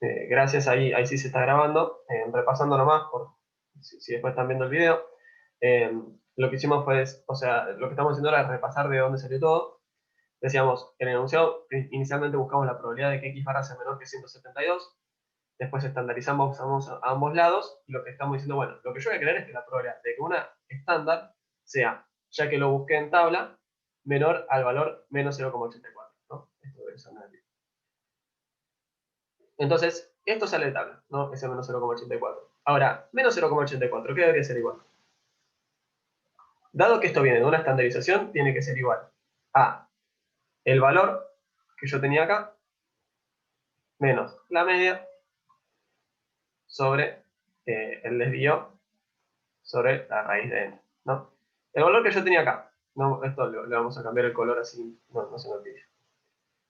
Gracias, ahí sí se está grabando. Repasando nomás, si después están viendo el video. Eh, lo que hicimos fue, o sea, lo que estamos haciendo era repasar de dónde salió todo. Decíamos, en el enunciado inicialmente buscamos la probabilidad de que x barra sea menor que 172. Después estandarizamos a ambos lados. Y lo que estamos diciendo, bueno, lo que yo voy a creer es que la probabilidad de que una estándar sea, ya que lo busqué en tabla, menor al valor menos 0,84, ¿no? Esto debe ser negativo. Entonces, esto sale de tabla, ¿no? Ese menos 0,84. Ahora, menos 0,84, ¿qué debería ser igual? Dado que esto viene de una estandarización, tiene que ser igual a el valor que yo tenía acá, menos la media, sobre el desvío, sobre la raíz de n, ¿no? El valor que yo tenía acá, no, esto le vamos a cambiar el color así, no se me olvide.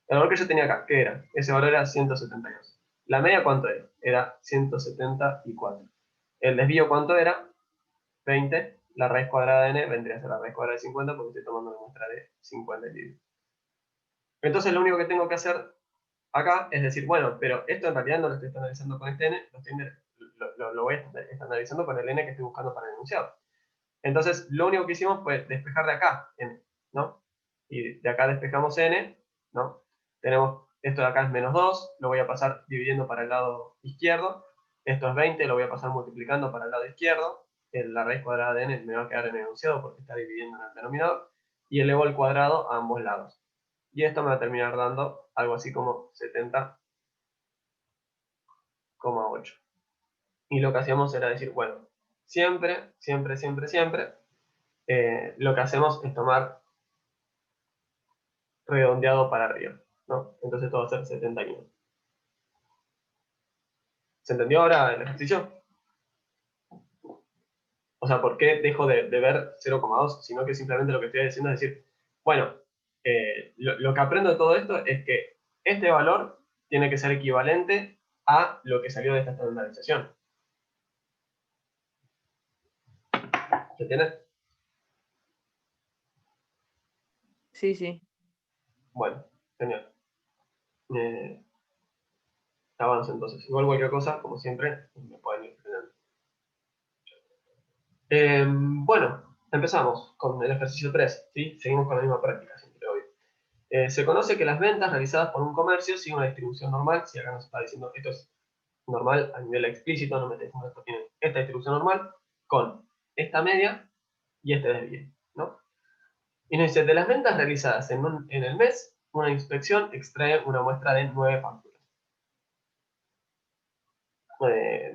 El valor que yo tenía acá, ¿qué era? Ese valor era 172. ¿La media cuánto era? Era 174. ¿El desvío cuánto era? 20. La raíz cuadrada de n vendría a ser la raíz cuadrada de 50 porque estoy tomando una muestra de 50 litros. Entonces lo único que tengo que hacer acá es decir, bueno, pero esto en realidad no lo estoy estandarizando con este n, lo voy estandarizando con el n que estoy buscando para el enunciado. Entonces lo único que hicimos fue despejar de acá n, ¿no? Y de acá despejamos n, ¿no? Tenemos, esto de acá es menos 2, lo voy a pasar dividiendo para el lado izquierdo. Esto es 20, lo voy a pasar multiplicando para el lado izquierdo. La raíz cuadrada de n me va a quedar en el enunciado porque está dividiendo en el denominador. Y elevo al cuadrado a ambos lados. Y esto me va a terminar dando algo así como 70,8. Y lo que hacíamos era decir, bueno, siempre, siempre, siempre, siempre, lo que hacemos es tomar redondeado para arriba, ¿no? Entonces todo va a ser 71. ¿Se entendió ahora el ejercicio? O sea, ¿por qué dejo de ver 0,2? Sino que simplemente lo que estoy diciendo es decir, bueno, lo que aprendo de todo esto es que este valor tiene que ser equivalente a lo que salió de esta estandarización. ¿Se entiende? Sí, sí. Bueno, genial. Avanzo entonces. Igual cualquier cosa, como siempre, me pueden ir frenando. Bueno, empezamos con el ejercicio 3, ¿sí? Seguimos con la misma práctica, siempre hoy. Se conoce que las ventas realizadas por un comercio siguen una distribución normal. Si acá nos está diciendo esto es normal a nivel explícito, no me está diciendo esto tiene esta distribución normal con esta media y este desvío, ¿no? Y nos dice, de las ventas realizadas en el mes, una inspección extrae una muestra de 9 facturas.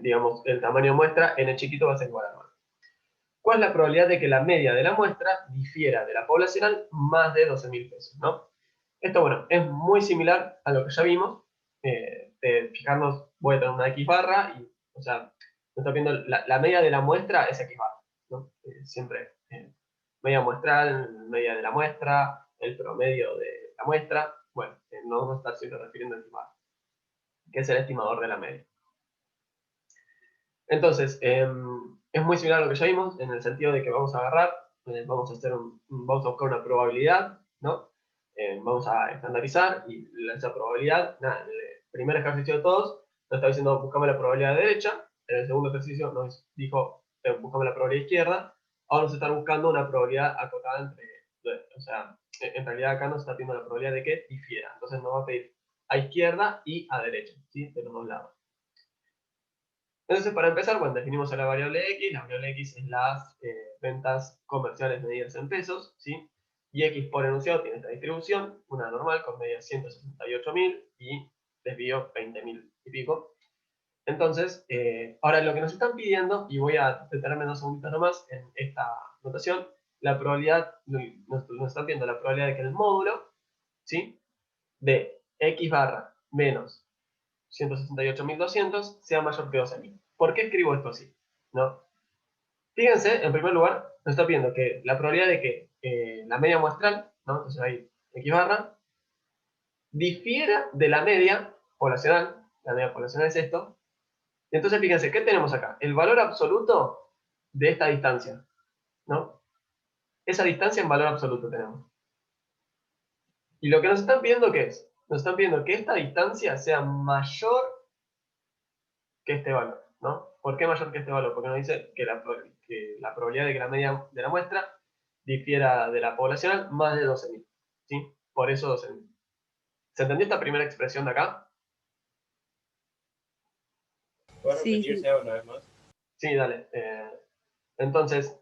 Digamos, el tamaño de muestra n chiquito va a ser igual a 9. ¿Cuál es la probabilidad de que la media de la muestra difiera de la poblacional más de 12.000 pesos, ¿no? Esto, bueno, es muy similar a lo que ya vimos. Fijarnos, voy a tener una X barra y, o sea, me está viendo la media de la muestra es X barra, ¿no? Siempre media muestral, media de la muestra, el promedio de la muestra. Bueno, nos vamos a estar siempre refiriendo a X barra, que es el estimador de la media. Entonces, es muy similar a lo que ya vimos, en el sentido de que vamos a agarrar, vamos a buscar una probabilidad, ¿no? Vamos a estandarizar y esa probabilidad, nada, en el primer ejercicio de todos, nos está diciendo buscame la probabilidad derecha, en el segundo ejercicio nos dijo buscame la probabilidad izquierda, ahora nos está buscando una probabilidad acotada entre, o sea, en realidad acá nos está pidiendo la probabilidad de que difiera, entonces nos va a pedir a izquierda y a derecha, ¿sí? De los dos lados. Entonces, para empezar, bueno, definimos a la variable X. La variable X es las ventas comerciales medidas en pesos, ¿sí? Y X por enunciado tiene esta distribución, una normal con media 168.000 y desvío 20.000 y pico. Entonces, ahora lo que nos están pidiendo, y voy a detenerme 2 segunditos nomás en esta notación, la probabilidad, nos están pidiendo la probabilidad de que el módulo, ¿sí? De X barra menos 168.200 sea mayor que 12.000. ¿Por qué escribo esto así? ¿No? Fíjense, en primer lugar, nos está pidiendo que la probabilidad de que la media muestral, ¿no? Entonces ahí X barra, difiera de la media poblacional. La media poblacional es esto. Y entonces fíjense, ¿qué tenemos acá? El valor absoluto de esta distancia, ¿no? Esa distancia en valor absoluto tenemos. Y lo que nos están pidiendo, ¿qué es? Nos están pidiendo que esta distancia sea mayor que este valor, ¿no? ¿Por qué mayor que este valor? Porque nos dice que la probabilidad de que la media de la muestra difiera de la poblacional más de 12.000, ¿sí? Por eso 12.000. ¿Se entendió esta primera expresión de acá? ¿Puedes Sí, sí. repetirse una vez más? Sí, dale. Entonces,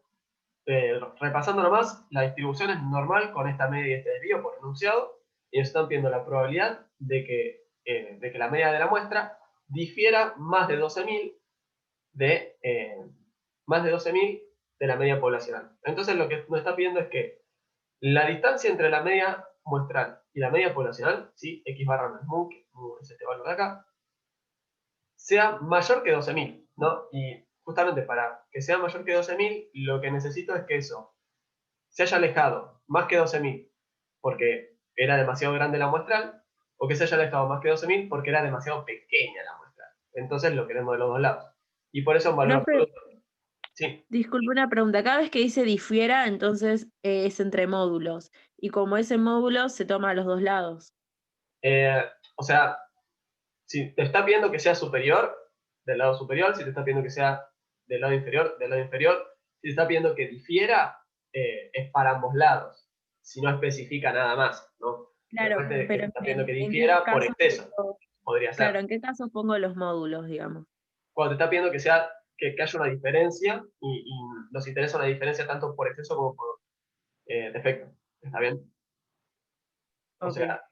repasando nomás, la distribución es normal con esta media y este desvío por enunciado, y nos están pidiendo la probabilidad de que la media de la muestra difiera más de 12.000 más de 12.000 de la media poblacional. Entonces lo que nos está pidiendo es que la distancia entre la media muestral y la media poblacional, ¿sí? X barra menos mu, que mu es este valor de acá, sea mayor que 12.000, ¿no? Y justamente para que sea mayor que 12.000, lo que necesito es que eso se haya alejado más que 12.000 porque era demasiado grande la muestral, o que se haya alejado más que 12.000 porque era demasiado pequeña la muestral. Entonces lo queremos de los dos lados. Y por eso un valor Profe, absoluto. Sí. disculpe una pregunta. Cada vez que dice difiera, entonces es entre módulos. Y como ese módulo se toma a los dos lados. O sea, si te está pidiendo que sea superior, del lado superior, si te está pidiendo que sea del lado inferior, del lado inferior, si te está pidiendo que difiera, es para ambos lados, si no especifica nada más, ¿no? De Claro, repente que te pero está pidiendo que ¿en qué difiera por caso exceso, podría claro, ser. ¿en qué caso pongo los módulos, digamos? Cuando te está pidiendo que sea, que haya una diferencia, y nos interesa una diferencia tanto por exceso como por defecto, ¿está bien? O Ok. sea,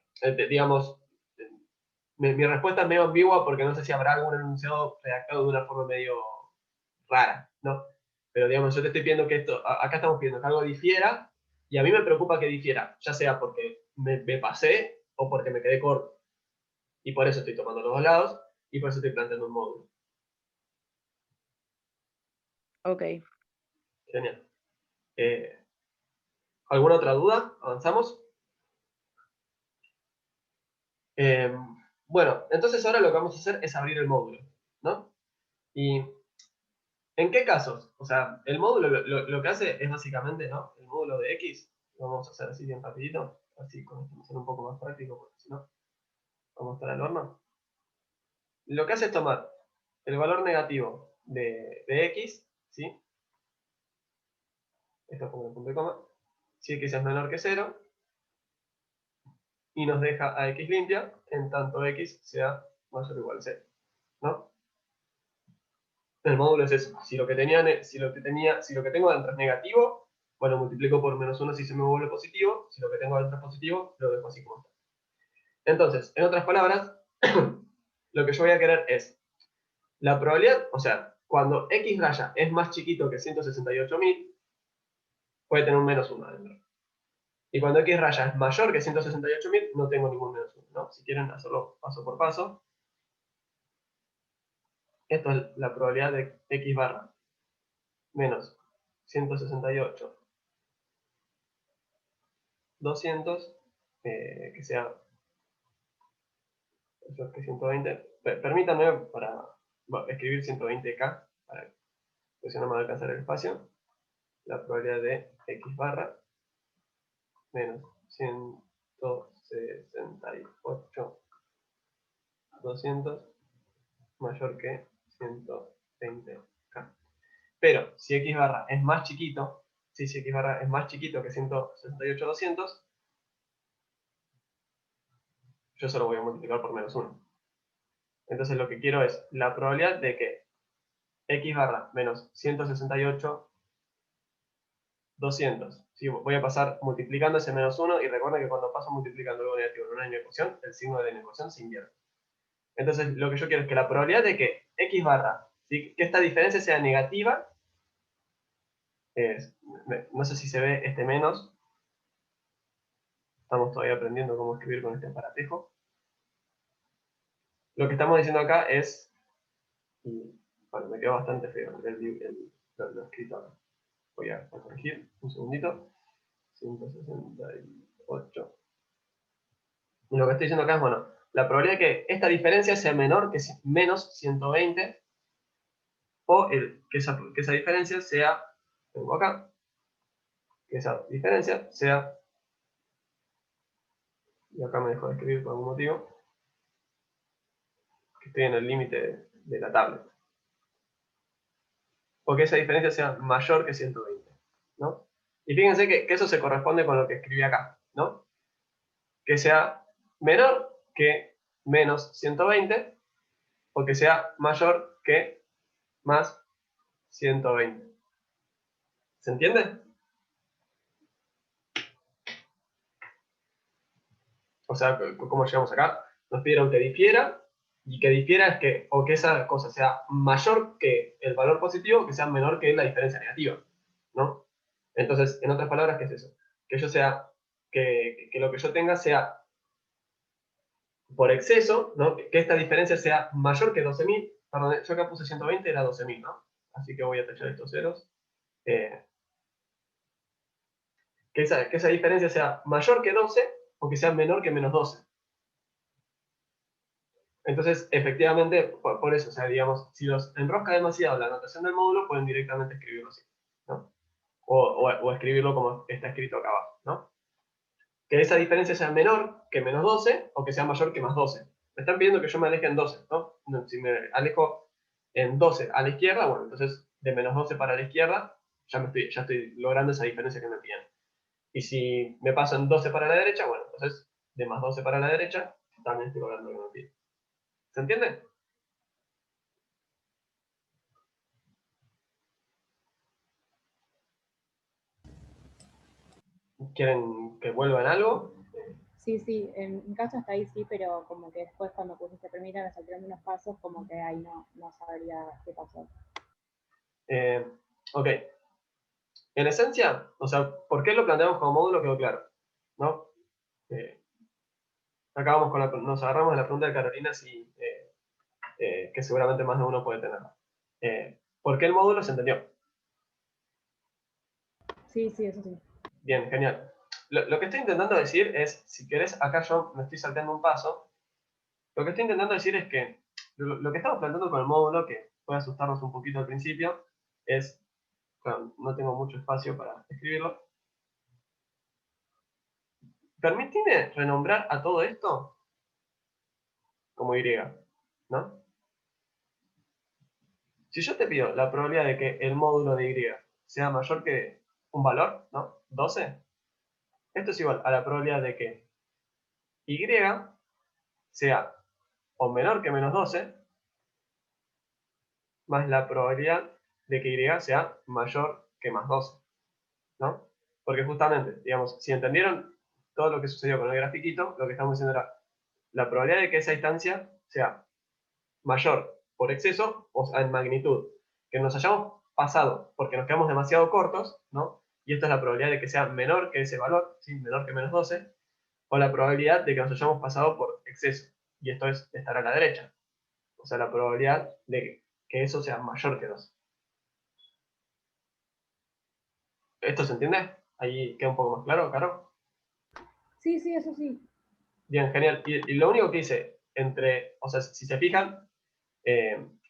digamos, mi respuesta es medio ambigua porque no sé si habrá algún enunciado redactado de una forma medio rara, ¿no? Pero digamos, yo te estoy pidiendo que esto, acá estamos pidiendo que algo difiera, y a mí me preocupa que difiera, ya sea porque me pasé o porque me quedé corto. Y por eso estoy tomando los dos lados, y por eso estoy planteando un módulo. Ok. Genial. Eh, ¿Alguna otra duda? ¿Avanzamos? Eh, bueno, entonces ahora lo que vamos a hacer es abrir el módulo, ¿no? ¿Y en qué casos? O sea, el módulo lo que hace es básicamente, ¿no? El módulo de X, lo vamos a hacer así bien rapidito, así con esto va a ser un poco más práctico, porque si no, vamos a estar al horno. Lo que hace es tomar el valor negativo de X, ¿sí? Esto pongo el punto y coma, si X es menor que 0, y nos deja a X limpia en tanto X sea mayor o igual a 0, ¿no? El módulo es eso. Si lo que tengo adentro es negativo, bueno, multiplico por menos 1 si se me vuelve positivo. Si lo que tengo adentro es positivo, lo dejo así como está. Entonces, en otras palabras, lo que yo voy a querer es la probabilidad, o sea, cuando X raya es más chiquito que 168.000, puede tener un menos 1 adentro. Y cuando X raya es mayor que 168.000, no tengo ningún menos 1, ¿no? Si quieren hacerlo paso por paso, esto es la probabilidad de X barra menos 168 200, que sea que 120. Permítanme para escribir 120K, porque si no me va a alcanzar el espacio. La probabilidad de X barra menos 168 200 mayor que 120K. Pero si X barra es más chiquito, si X barra es más chiquito que 168 200, yo solo voy a multiplicar por menos 1. Entonces lo que quiero es la probabilidad de que X barra menos 168 200. ¿Sí? Voy a pasar multiplicando ese menos 1, y recuerda que cuando paso multiplicando algo negativo en una inecuación, el signo de la inecuación se invierte. Entonces lo que yo quiero es que la probabilidad de que X barra, ¿sí? Que esta diferencia sea negativa, es, no sé si se ve este menos, estamos todavía aprendiendo cómo escribir con este aparatejo. Lo que estamos diciendo acá es, y bueno, me quedó bastante feo lo escrito acá. Voy a corregir un segundito. 168. Y lo que estoy diciendo acá es, bueno, la probabilidad de que esta diferencia sea menor que menos 120, o que esa diferencia sea, tengo acá, que esa diferencia sea, y acá me dejo de escribir por algún motivo, que estoy en el límite de la tablet. O que esa diferencia sea mayor que 120, ¿no? Y fíjense que eso se corresponde con lo que escribí acá, ¿no? Que sea menor que menos 120 o que sea mayor que más 120. ¿Se entiende? O sea, ¿cómo llegamos acá? Nos pidieron que difiera, y que difiera es que, o que esa cosa sea mayor que el valor positivo, o que sea menor que la diferencia negativa, ¿no? Entonces, en otras palabras, ¿qué es eso? Que yo sea, que lo que yo tenga sea por exceso, ¿no? Que esta diferencia sea mayor que 12.000, perdón, yo acá puse 120, era 12.000, ¿no? Así que voy a tachar estos ceros. Eh, que esa diferencia sea mayor que 12 o que sea menor que menos 12. Entonces, efectivamente, por eso, o sea, digamos, si los enrosca demasiado la anotación del módulo, pueden directamente escribirlo así, ¿no? O escribirlo como está escrito acá abajo, ¿no? Que esa diferencia sea menor que menos 12 o que sea mayor que más 12. Me están pidiendo que yo me aleje en 12, ¿no? Si me alejo en 12 a la izquierda, bueno, entonces de menos 12 para la izquierda, ya estoy logrando esa diferencia que me piden. Y si me paso en 12 para la derecha, bueno, entonces de más 12 para la derecha, también estoy logrando lo que me piden. ¿Se entiende? ¿Quieren que vuelva en algo? Sí, sí, en mi caso hasta ahí sí, pero como que después cuando pusiste permita me salieron unos pasos, como que ahí no sabría qué pasó. Ok. En esencia, o sea, ¿por qué lo planteamos como módulo? Quedó claro, ¿no? Acá vamos nos agarramos de la pregunta de Carolina, que seguramente más de uno puede tener. ¿Por qué el módulo se entendió? Sí, sí, eso sí. Bien, genial. Lo que estoy intentando decir es, si querés, acá yo me estoy saltando un paso. Lo que estoy intentando decir es que lo que estamos planteando con el módulo, que puede asustarnos un poquito al principio, es, bueno, no tengo mucho espacio para escribirlo. Permíteme renombrar a todo esto como Y, ¿no? Si yo te pido la probabilidad de que el módulo de Y sea mayor que un valor, ¿no? 12, esto es igual a la probabilidad de que Y sea o menor que menos 12, más la probabilidad de que Y sea mayor que más 12, ¿no? Porque justamente, digamos, si entendieron todo lo que sucedió con el grafiquito, lo que estamos diciendo era la probabilidad de que esa distancia sea mayor por exceso, o sea, en magnitud, que nos hayamos pasado porque nos quedamos demasiado cortos, ¿no? Y esta es la probabilidad de que sea menor que ese valor, ¿sí? Menor que menos 12, o la probabilidad de que nos hayamos pasado por exceso, y esto es estar a la derecha, o sea, la probabilidad de que eso sea mayor que 12. ¿Esto se entiende? Ahí queda un poco más claro, Caro. Sí, sí, eso sí. Bien, genial. Y lo único que hice o sea, si se fijan,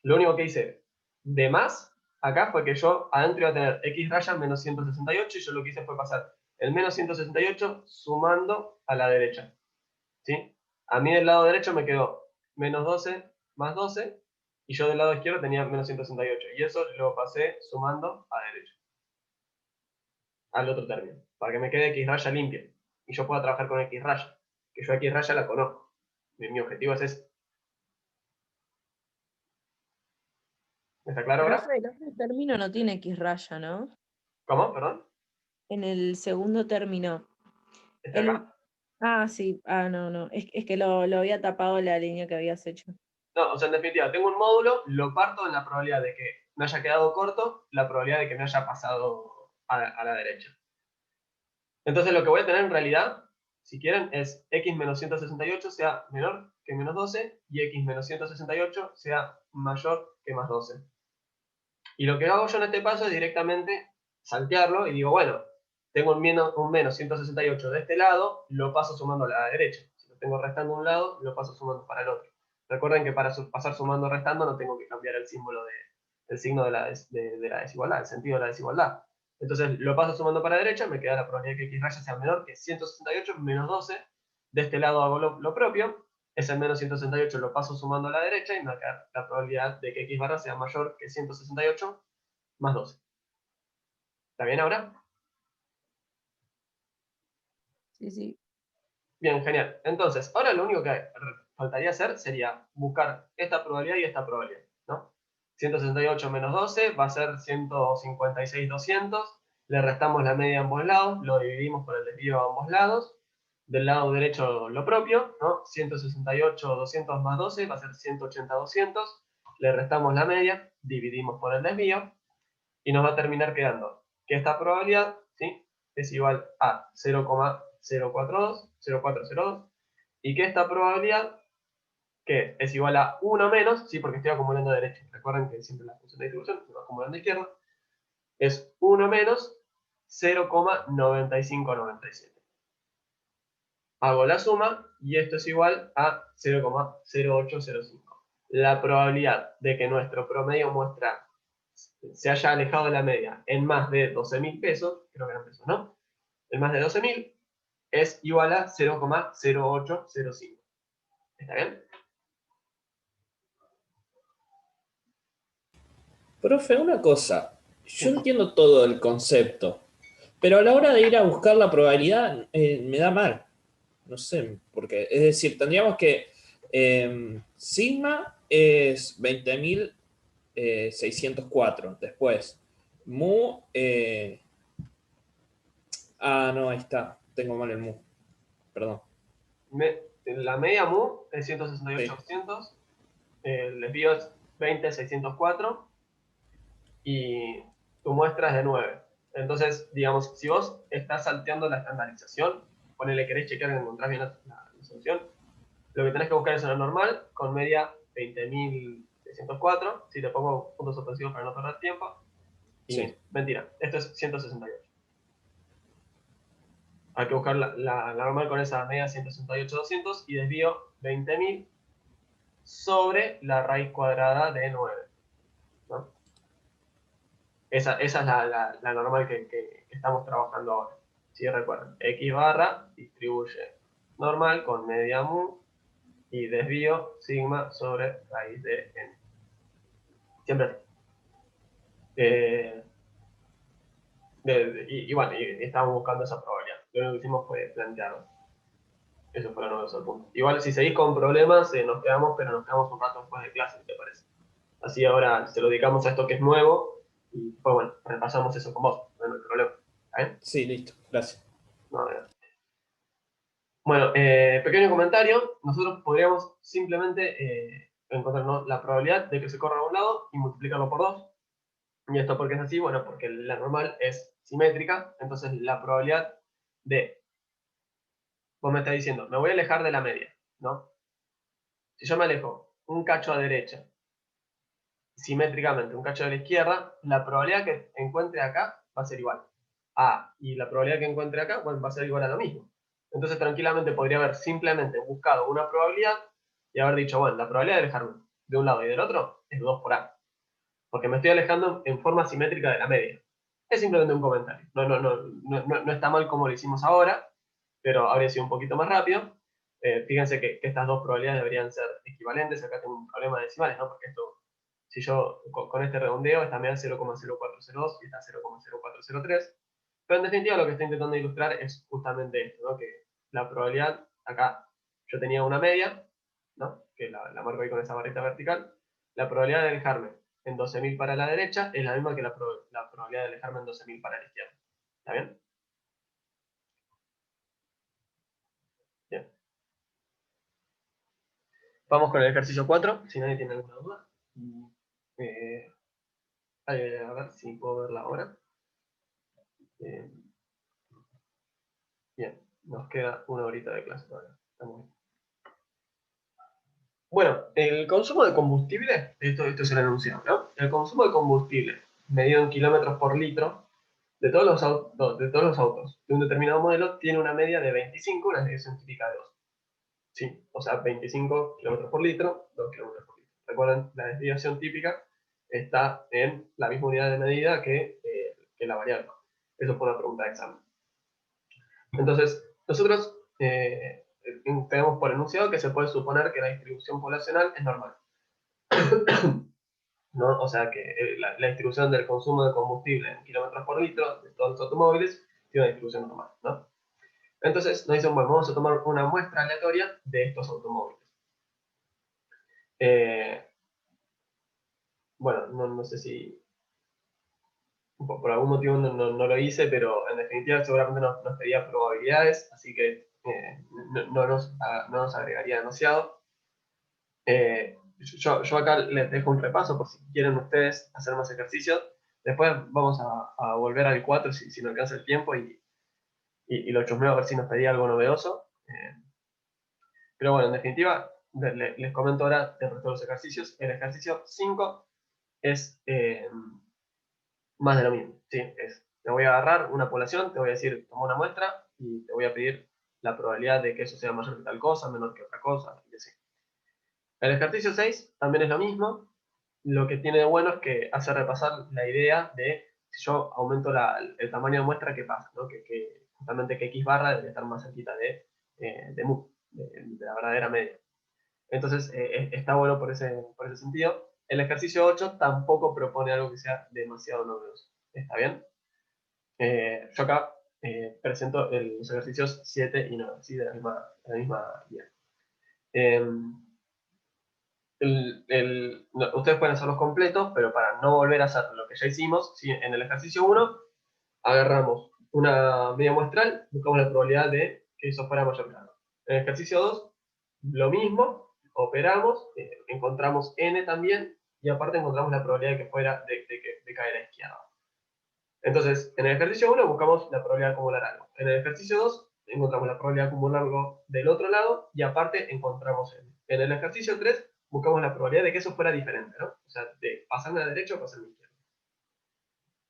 lo único que hice de más acá fue que yo adentro iba a tener x raya menos 168 y yo lo que hice fue pasar el menos 168 sumando a la derecha, ¿sí? A mí del lado derecho me quedó menos 12 más 12 y yo del lado izquierdo tenía menos 168 y eso lo pasé sumando a derecha, al otro término, para que me quede x raya limpia y yo pueda trabajar con x raya, que yo x raya la conozco. Mi objetivo es ese. ¿Está claro ahora? Profe, el otro término no tiene X raya, ¿no? ¿Cómo? ¿Perdón? En el segundo término. ¿Está El... acá? Ah, sí. Ah, no. Es que lo había tapado la línea que habías hecho. No, o sea, en definitiva, tengo un módulo, lo parto en la probabilidad de que me haya quedado corto, la probabilidad de que me haya pasado a la derecha. Entonces lo que voy a tener en realidad, si quieren, es x menos 168 sea menor que menos 12 y x menos 168 sea mayor que más 12. Y lo que hago yo en este paso es directamente saltearlo y digo, bueno, tengo un menos 168 de este lado, lo paso sumando a la derecha. Si lo tengo restando un lado, lo paso sumando para el otro. Recuerden que para pasar sumando o restando no tengo que cambiar el símbolo el signo de la desigualdad, el sentido de la desigualdad. Entonces lo paso sumando para la derecha, me queda la probabilidad de que x raya sea menor que 168 menos 12. De este lado hago lo propio, ese menos 168 lo paso sumando a la derecha y me va a quedar la probabilidad de que x barra sea mayor que 168 más 12. ¿Está bien ahora? Sí, sí. Bien, genial. Entonces, ahora lo único que faltaría hacer sería buscar esta probabilidad y esta probabilidad, ¿no? 168 menos 12 va a ser 156,200. Le restamos la media a ambos lados, lo dividimos por el desvío a ambos lados. Del lado derecho lo propio, ¿no? 168,200 más 12 va a ser 180,200. Le restamos la media, dividimos por el desvío y nos va a terminar quedando que esta probabilidad, ¿sí?, es igual a 0,0402 y que esta probabilidad, que es igual a 1 menos, ¿sí?, porque estoy acumulando derecha. Recuerden que siempre la función de distribución se va acumulando a izquierda, es 1 menos 0,9597. Hago la suma y esto es igual a 0,0805. La probabilidad de que nuestro promedio muestra se haya alejado de la media en más de 12.000 pesos, creo que eran pesos, ¿no? En más de 12.000 es igual a 0,0805. ¿Está bien? Profe, una cosa. Yo entiendo todo el concepto, pero a la hora de ir a buscar la probabilidad me da mal. No sé por qué. Es decir, tendríamos que sigma es 20.604. Después, mu. No, ahí está. Tengo mal el mu. Perdón. La media mu es Sí. 168,200, el desvío es 20,604 y tu muestra es de 9. Entonces, digamos, si vos estás salteando la estandarización, ponele, querés chequear que encontrás bien la solución, lo que tenés que buscar es una normal con media 20.604. Si te pongo puntos suspensivos para no perder tiempo. Y Sí. mentira, esto es 168. Hay que buscar la normal con esa media 168,200 y desvío 20.000 sobre la raíz cuadrada de 9, ¿no? Esa es la normal que estamos trabajando ahora. Si recuerdan, x barra distribuye normal con media mu y desvío sigma sobre raíz de n. Siempre así. Y bueno, y estábamos buscando esa probabilidad. Lo único que hicimos fue plantearlo. Eso fue lo novedoso del punto. Igual si seguís con problemas, nos quedamos, pero nos quedamos un rato después de clase, ¿te parece? Así ahora se lo dedicamos a esto que es nuevo y pues bueno, repasamos eso con vos, no hay problema. ¿Está bien? Sí, listo. Gracias. No, bueno, pequeño comentario, nosotros podríamos simplemente encontrar, ¿no?, la probabilidad de que se corra a un lado y multiplicarlo por 2. ¿Y esto por qué es así? Bueno, porque la normal es simétrica, entonces la probabilidad de, vos me estás diciendo, me voy a alejar de la media, ¿no? Si yo me alejo un cacho a derecha, simétricamente un cacho a la izquierda, la probabilidad que encuentre acá va a ser igual. Y la probabilidad que encuentre acá, bueno, va a ser igual a lo mismo. Entonces tranquilamente podría haber simplemente buscado una probabilidad y haber dicho, bueno, la probabilidad de alejarme de un lado y del otro es 2 por A. Porque me estoy alejando en forma simétrica de la media. Es simplemente un comentario. No está mal como lo hicimos ahora, pero habría sido un poquito más rápido. Fíjense que estas dos probabilidades deberían ser equivalentes. Acá tengo un problema de decimales, ¿no? Porque esto, si yo con este redondeo, esta me da 0,0402 y esta 0,0403. Pero en definitiva lo que estoy intentando ilustrar es justamente esto, ¿no? Que la probabilidad, acá yo tenía una media, ¿no?, que la marco ahí con esa barrita vertical. La probabilidad de alejarme en 12.000 para la derecha es la misma que la probabilidad de alejarme en 12.000 para la izquierda. ¿Está bien? Bien. Vamos con el ejercicio 4, si nadie tiene alguna duda. A ver si puedo verla ahora. Bien, nos queda una horita de clase todavía. Estamos bien. Bueno, el consumo de combustible, esto es el enunciado, ¿no? El consumo de combustible medido en kilómetros por litro de todos los autos de un determinado modelo tiene una media de 25, una desviación típica de 2. Sí, o sea, 25 kilómetros por litro, 2 kilómetros por litro. Recuerden, la desviación típica está en la misma unidad de medida que la variable. Eso fue una pregunta de examen. Entonces, nosotros tenemos por enunciado que se puede suponer que la distribución poblacional es normal. ¿No? O sea que la distribución del consumo de combustible en kilómetros por litro de todos los automóviles tiene una distribución normal, ¿no? Entonces nos dicen, bueno, vamos a tomar una muestra aleatoria de estos automóviles. Bueno, no sé si por algún motivo no lo hice, pero en definitiva seguramente nos pedía probabilidades, así que no nos agregaría demasiado. Yo acá les dejo un repaso por si quieren ustedes hacer más ejercicios. Después vamos a volver al 4 si no alcanza el tiempo y lo chusmeo a ver si nos pedía algo novedoso. Pero bueno, en definitiva, les comento ahora el resto de los ejercicios. El ejercicio 5 es más de lo mismo. ¿Sí? Te voy a agarrar una población, te voy a decir, toma una muestra y te voy a pedir la probabilidad de que eso sea mayor que tal cosa, menor que otra cosa, y así. El ejercicio 6 también es lo mismo. Lo que tiene de bueno es que hace repasar la idea de si yo aumento el tamaño de muestra, ¿qué pasa? ¿No? Que justamente que X barra debería estar más cerquita de mu, de la verdadera media. Entonces, está bueno por ese sentido. El ejercicio 8 tampoco propone algo que sea demasiado novedoso. ¿Está bien? Yo acá presento los ejercicios 7 y 9, ¿sí? de la misma guía. Ustedes pueden hacerlos completos, pero para no volver a hacer lo que ya hicimos, ¿sí? En el ejercicio 1 agarramos una media muestral, buscamos la probabilidad de que eso fuera mayor que nada. En el ejercicio 2, lo mismo, operamos, encontramos n también, y aparte encontramos la probabilidad de que fuera de caer a la izquierda. Entonces, en el ejercicio 1 buscamos la probabilidad de acumular algo. En el ejercicio 2 encontramos la probabilidad de acumular algo del otro lado, y aparte encontramos n. En el ejercicio 3 buscamos la probabilidad de que eso fuera diferente, ¿no? O sea, de pasarme a la derecha o pasarme a la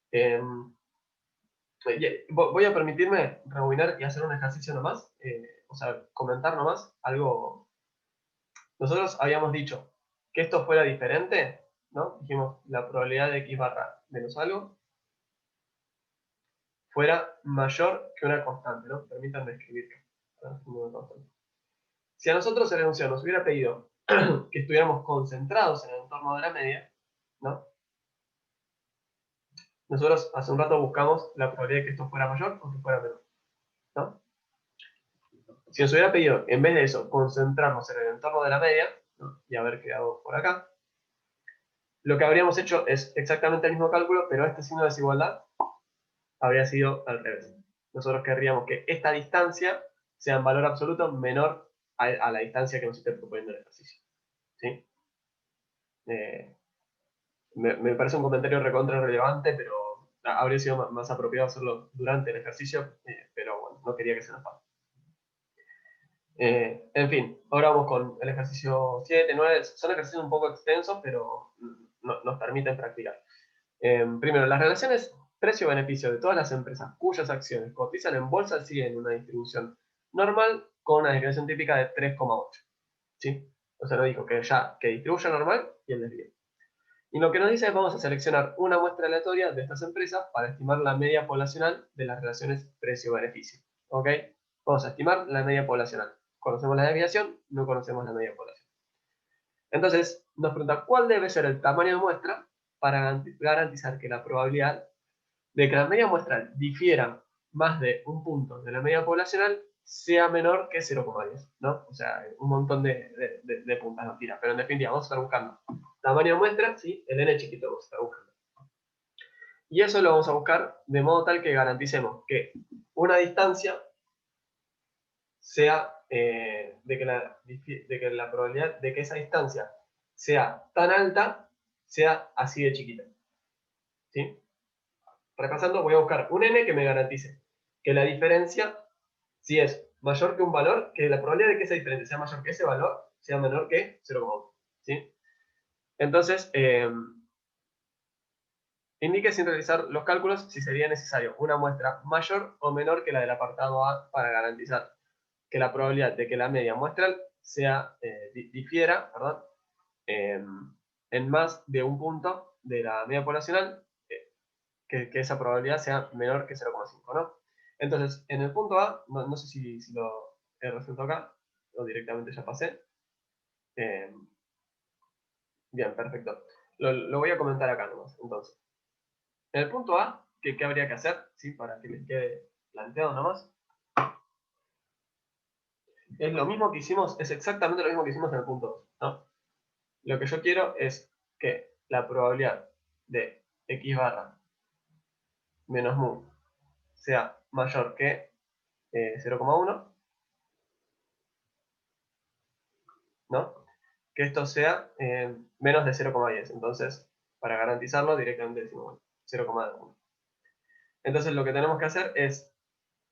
izquierda. Voy a permitirme rebobinar y hacer un ejercicio nomás, o sea, comentar nomás algo. Nosotros habíamos dicho que esto fuera diferente, ¿no? Dijimos la probabilidad de x barra menos algo fuera mayor que una constante, ¿no? Permítanme escribir Si a nosotros el enunciado nos hubiera pedido que estuviéramos concentrados en el entorno de la media, ¿no? Nosotros hace un rato buscamos la probabilidad de que esto fuera mayor o que fuera menor, ¿no? Si nos hubiera pedido, en vez de eso, concentrarnos en el entorno de la media, ¿no? Y haber quedado por acá, lo que habríamos hecho es exactamente el mismo cálculo, pero este signo de desigualdad habría sido al revés. Nosotros querríamos que esta distancia sea en valor absoluto menor a la distancia que nos esté proponiendo el ejercicio. ¿Sí? Me parece un comentario recontra relevante, pero habría sido más apropiado hacerlo durante el ejercicio, pero bueno, no quería que se nos pase. En fin, ahora vamos con el ejercicio 7, 9, son ejercicios un poco extensos, pero nos permiten practicar. Primero, las relaciones precio-beneficio de todas las empresas cuyas acciones cotizan en bolsa siguen una distribución normal con una desviación típica de 3,8. ¿Sí? O sea, nos dijo que distribuya normal y el desvío. Y lo que nos dice es vamos a seleccionar una muestra aleatoria de estas empresas para estimar la media poblacional de las relaciones precio-beneficio. ¿Ok? Vamos a estimar la media poblacional. Conocemos la desviación, no conocemos la media población. Entonces, nos pregunta cuál debe ser el tamaño de muestra para garantizar que la probabilidad de que la media muestral difiera más de un punto de la media poblacional sea menor que 0,10, ¿no? O sea, un montón de puntas nos tira, pero en definitiva vamos a estar buscando tamaño de muestra, ¿sí? El n chiquito vamos a estar buscando. Y eso lo vamos a buscar de modo tal que garanticemos que una distancia sea, de que la probabilidad de que esa distancia sea tan alta, sea así de chiquita. ¿Sí? Repasando, voy a buscar un n que me garantice que la diferencia, si es mayor que un valor, que la probabilidad de que esa diferencia sea mayor que ese valor, sea menor que 0,1. ¿Sí? Entonces, indique sin realizar los cálculos si sería necesario una muestra mayor o menor que la del apartado A para garantizar que la probabilidad de que la media muestral difiera, perdón, en más de un punto de la media poblacional, que esa probabilidad sea menor que 0,5, ¿no? Entonces, en el punto A, no sé si lo he resuelto acá, o directamente ya pasé. Bien, perfecto. Lo voy a comentar acá nomás. Entonces, en el punto A, ¿qué habría que hacer? ¿Sí? Para que les quede planteado nomás. Es lo mismo que hicimos, es exactamente lo mismo que hicimos en el punto 2, ¿no? Lo que yo quiero es que la probabilidad de x barra menos mu sea mayor que 0,1, ¿no? Que esto sea menos de 0,10. Entonces, para garantizarlo, directamente decimos bueno, 0,1. Entonces, lo que tenemos que hacer es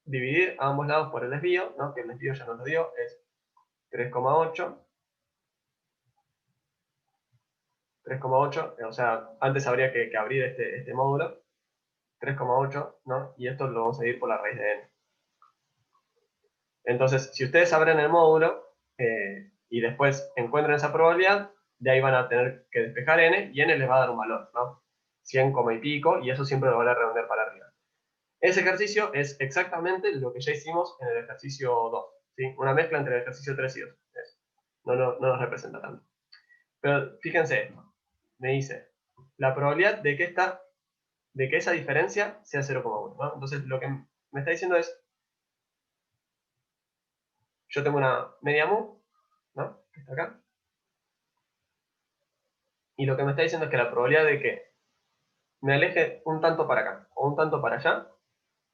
dividir a ambos lados por el desvío, ¿no? Que el desvío ya nos lo dio, es 3,8. 3,8, o sea, antes habría que abrir este módulo, 3,8, ¿no? Y esto lo vamos a dividir por la raíz de n. Entonces, si ustedes abren el módulo y después encuentran esa probabilidad, de ahí van a tener que despejar n, y n les va a dar un valor, ¿no? 100, y pico, y eso siempre lo van a redondear para arriba. Ese ejercicio es exactamente lo que ya hicimos en el ejercicio 2, ¿sí? Una mezcla entre el ejercicio 3 y 2. No nos representa tanto. Pero fíjense esto. Me dice, la probabilidad de que esa diferencia sea 0,1, ¿no? Entonces, lo que me está diciendo es, yo tengo una media mu, ¿no? Que está acá. Y lo que me está diciendo es que la probabilidad de que me aleje un tanto para acá o un tanto para allá,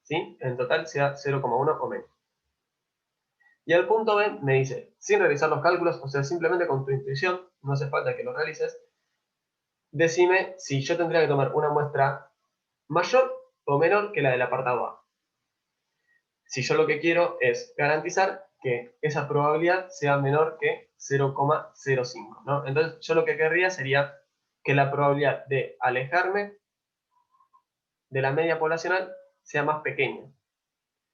¿sí? En total sea 0,1 o menos. Y el punto B me dice, sin realizar los cálculos, o sea, simplemente con tu intuición, no hace falta que lo realices, decime si yo tendría que tomar una muestra mayor o menor que la del apartado A. Si yo lo que quiero es garantizar que esa probabilidad sea menor que 0,05, ¿no? Entonces, yo lo que querría sería que la probabilidad de alejarme de la media poblacional sea más pequeña.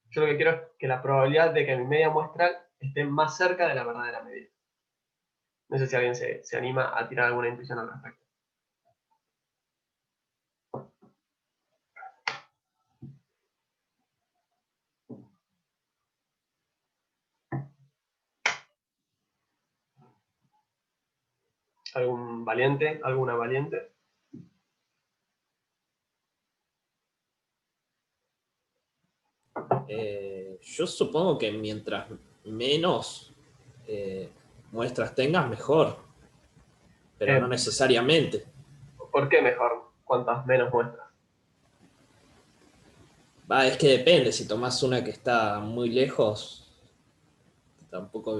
Yo lo que quiero es que la probabilidad de que mi media muestral esté más cerca de la verdadera media. No sé si alguien se anima a tirar alguna intuición al respecto. ¿Algún valiente? ¿Alguna valiente? Yo supongo que mientras menos muestras tengas, mejor. Pero no necesariamente. ¿Por qué mejor? Cuantas menos muestras. Es que depende. Si tomás una que está muy lejos, tampoco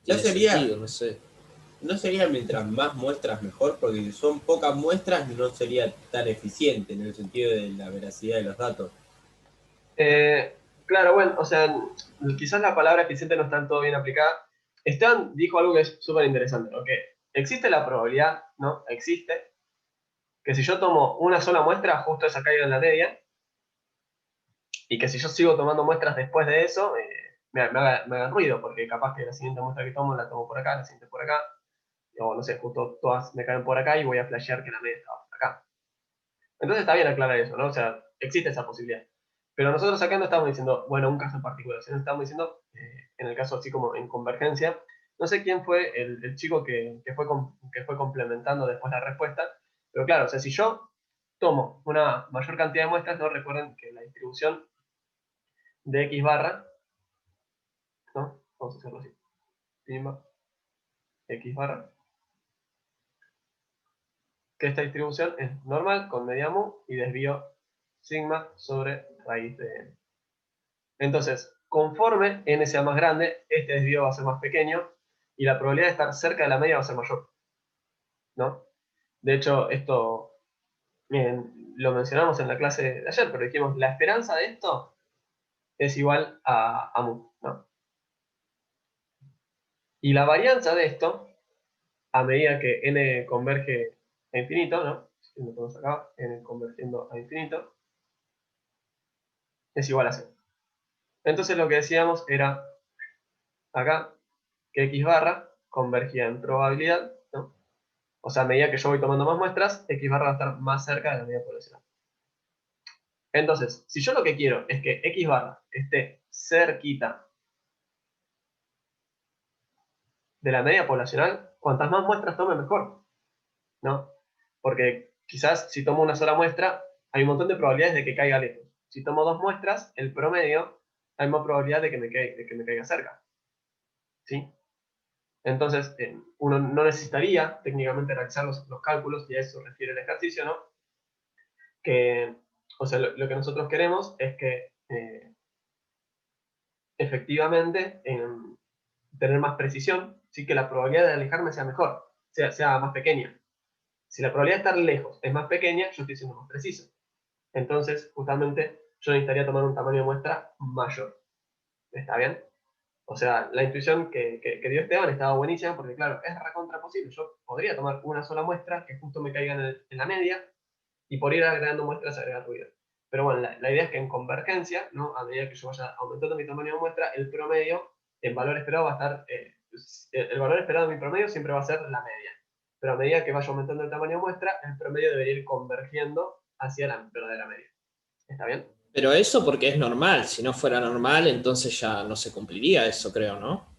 tiene sentido, no sé. No sería mientras más muestras mejor, porque si son pocas muestras no sería tan eficiente en el sentido de la veracidad de los datos. Claro, bueno, o sea, quizás la palabra eficiente no está todo bien aplicada. Esteban dijo algo que es súper interesante, ¿no? Que existe la probabilidad, ¿no? Existe, que si yo tomo una sola muestra, justo esa caiga en la media, y que si yo sigo tomando muestras después de eso, me hagan ruido, porque capaz que la siguiente muestra que tomo la tomo por acá, la siguiente por acá, o no sé, justo todas me caen por acá y voy a flashear que la media está por acá. Entonces está bien aclarar eso, ¿no? O sea, existe esa posibilidad. Pero nosotros acá no estamos diciendo, bueno, un caso en particular, sino estamos diciendo, en el caso así como en convergencia, no sé quién fue el chico que fue complementando después la respuesta, pero claro, o sea, si yo tomo una mayor cantidad de muestras, ¿no? Recuerden que la distribución de x barra, ¿no? Vamos a hacerlo así, prima x barra, que esta distribución es normal con media mu y desvío sigma sobre raíz de n. Entonces, conforme n sea más grande, este desvío va a ser más pequeño y la probabilidad de estar cerca de la media va a ser mayor, ¿no? De hecho, esto lo mencionamos en la clase de ayer, pero dijimos, la esperanza de esto es igual a mu, ¿no? Y la varianza de esto, a medida que n converge a infinito, ¿no? Si lo ponemos acá, n convergiendo a infinito, es igual a 0. Entonces lo que decíamos era, acá, que x barra convergía en probabilidad, ¿no? O sea, a medida que yo voy tomando más muestras, x barra va a estar más cerca de la media poblacional. Entonces, si yo lo que quiero es que x barra esté cerquita de la media poblacional, cuantas más muestras tome, mejor, ¿no? Porque quizás si tomo una sola muestra, hay un montón de probabilidades de que caiga lejos. Si tomo 2 muestras, el promedio, hay más probabilidad de que me caiga cerca, ¿sí? Entonces, uno no necesitaría técnicamente realizar los cálculos, y a eso refiere el ejercicio, ¿no? O sea, lo que nosotros queremos es que efectivamente tener más precisión, ¿sí? Que la probabilidad de alejarme sea mejor, sea más pequeña. Si la probabilidad de estar lejos es más pequeña, yo estoy siendo más preciso. Entonces, justamente, yo necesitaría tomar un tamaño de muestra mayor. ¿Está bien? O sea, la intuición que dio Esteban estaba buenísima porque, claro, es recontra posible. Yo podría tomar una sola muestra que justo me caiga en la media y por ir agregando muestras agregar ruido. Pero bueno, la idea es que en convergencia, ¿no? A medida que yo vaya aumentando mi tamaño de muestra, el promedio, el valor esperado va a estar, el valor esperado de mi promedio siempre va a ser la media. Pero a medida que vaya aumentando el tamaño de muestra, el promedio debería ir convergiendo hacia la verdadera media. ¿Está bien? Pero eso porque es normal. Si no fuera normal, entonces ya no se cumpliría eso, creo, ¿no?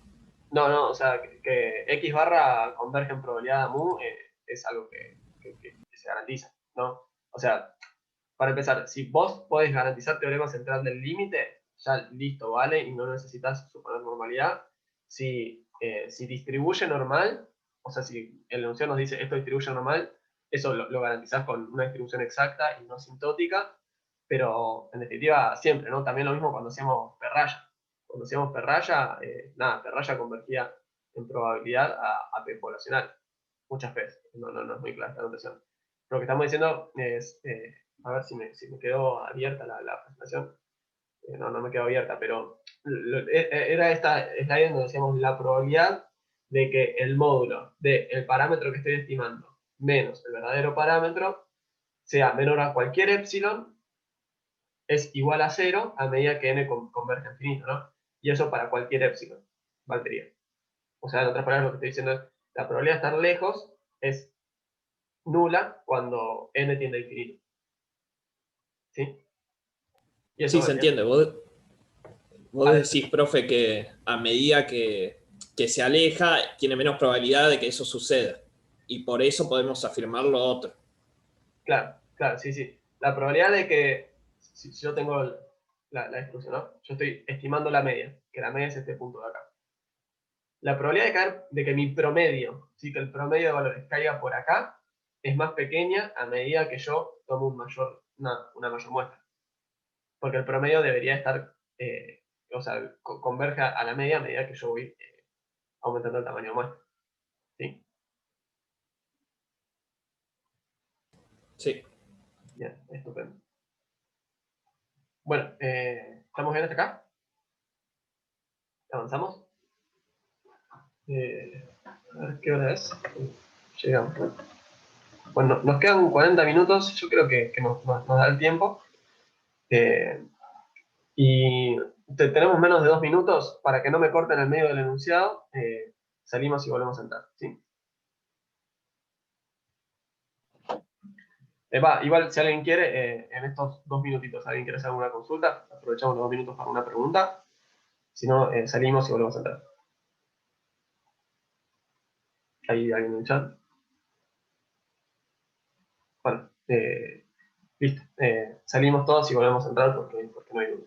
No, o sea, que X barra converge en probabilidad a mu es algo que se garantiza, ¿no? O sea, para empezar, si vos podés garantizar teorema central del límite, ya listo, vale, y no necesitas suponer normalidad. Si distribuye normal, o sea, si el enunciado nos dice esto distribuye normal, eso lo garantizás con una distribución exacta y no asintótica, pero en definitiva siempre, ¿no? También lo mismo cuando hacíamos perraya. Cuando hacíamos perraya, nada, perraya convergía en probabilidad a P poblacional, muchas veces. No es muy clara esta notación. Lo que estamos diciendo es, a ver si me quedó abierta la presentación. No me quedó abierta, pero era esta slide donde decíamos la probabilidad de que el módulo del parámetro que estoy estimando menos el verdadero parámetro sea menor a cualquier epsilon es igual a 0 a medida que n converge a infinito, ¿no? Y eso para cualquier epsilon valdría. O sea, en otras palabras, lo que estoy diciendo es la probabilidad de estar lejos es nula cuando n tiende a infinito. ¿Sí? Y eso Sí, se entiende. Vos decís, profe, que a medida que se aleja, tiene menos probabilidad de que eso suceda. Y por eso podemos afirmar lo otro. Claro, sí. La probabilidad de que, si yo tengo la distribución, ¿no? Yo estoy estimando la media, que la media es este punto de acá. La probabilidad de que mi promedio, ¿sí? Que el promedio de valores caiga por acá, es más pequeña a medida que yo tomo una mayor muestra. Porque el promedio debería estar, o sea, converge a la media a medida que yo voy aumentando el tamaño de muestra. ¿Sí? Sí. Bien, estupendo. Bueno, ¿estamos bien hasta acá? ¿Avanzamos? A ver qué hora es. Llegamos. Bueno, nos quedan 40 minutos, yo creo que nos da el tiempo. Y tenemos menos de 2 minutos para que no me corten el medio del enunciado. Salimos y volvemos a entrar. ¿Sí? Igual, si alguien quiere, en estos 2 minutitos, ¿alguien quiere hacer alguna consulta? Aprovechamos los 2 minutos para una pregunta. Si no, salimos y volvemos a entrar. ¿Hay alguien en el chat? Bueno, listo. Salimos todos y volvemos a entrar porque no hay duda.